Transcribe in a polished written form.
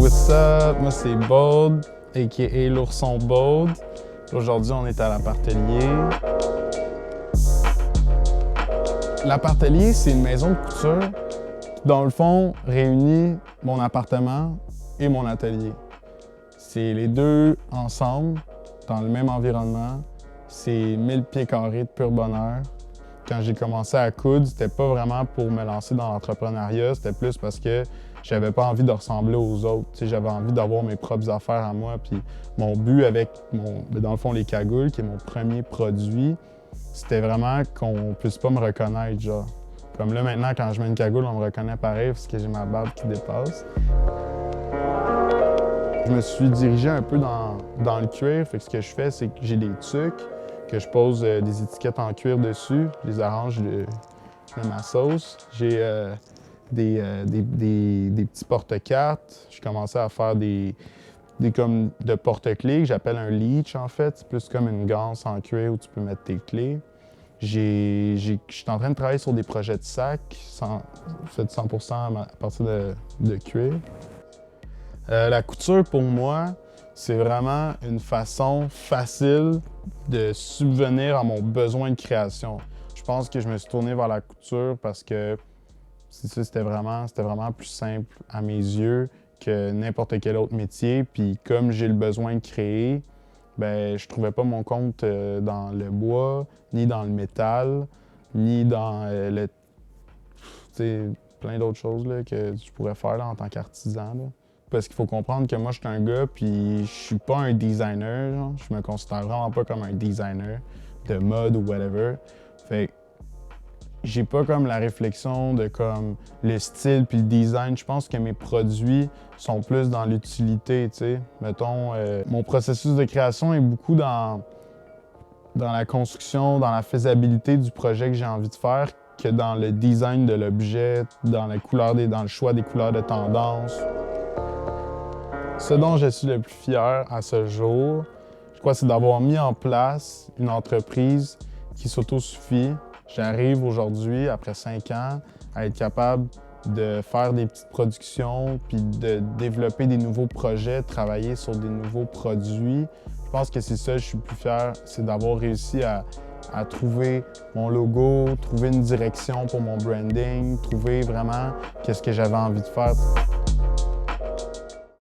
what's up? Moi, c'est Bold, a.k.a. l'ourson Bold. Aujourd'hui, on est à l'Appartelier. L'Appartelier, c'est une maison de couture qui, dans le fond, réunit mon appartement et mon atelier. C'est les deux ensemble, dans le même environnement. C'est 1000 pieds carrés de pur bonheur. Quand j'ai commencé à coudre, c'était pas vraiment pour me lancer dans l'entrepreneuriat, c'était plus parce que j'avais pas envie de ressembler aux autres. J'avais envie d'avoir mes propres affaires à moi. Puis mon but avec, dans le fond, les cagoules, qui est mon premier produit, c'était vraiment qu'on puisse pas me reconnaître, genre. Comme là, maintenant, quand je mets une cagoule, on me reconnaît pareil parce que j'ai ma barbe qui dépasse. Je me suis dirigé un peu dans le cuir. Fait que ce que je fais, c'est que j'ai des tucs, que je pose des étiquettes en cuir dessus. Je les arrange, je mets ma sauce. J'ai des petits porte-cartes. J'ai commencé à faire des comme de porte-clés que j'appelle un leech, en fait. C'est plus comme une ganse en cuir où tu peux mettre tes clés. Je suis en train de travailler sur des projets de sacs, fait 100% à partir de cuir. La couture, pour moi, c'est vraiment une façon facile de subvenir à mon besoin de création. Je pense que je me suis tourné vers la couture parce que c'était vraiment plus simple à mes yeux que n'importe quel autre métier. Puis comme j'ai le besoin de créer, ben je trouvais pas mon compte dans le bois, ni dans le métal, ni dans plein d'autres choses là, que je pourrais faire là, en tant qu'artisan. Parce qu'il faut comprendre que moi, je suis un gars, puis je suis pas un designer. Genre. Je me considère vraiment pas comme un designer de mode ou whatever. Fait que j'ai pas comme la réflexion de comme le style puis le design. Je pense que mes produits sont plus dans l'utilité, tu sais. Mettons, mon processus de création est beaucoup dans la construction, dans la faisabilité du projet que j'ai envie de faire, que dans le design de l'objet, dans le choix des couleurs de tendance. Ce dont je suis le plus fier à ce jour, je crois, c'est d'avoir mis en place une entreprise qui s'autosuffit. J'arrive aujourd'hui, après 5 ans, à être capable de faire des petites productions, puis de développer des nouveaux projets, travailler sur des nouveaux produits. Je pense que c'est ça que je suis le plus fier, c'est d'avoir réussi à trouver mon logo, trouver une direction pour mon branding, trouver vraiment qu'est-ce que j'avais envie de faire.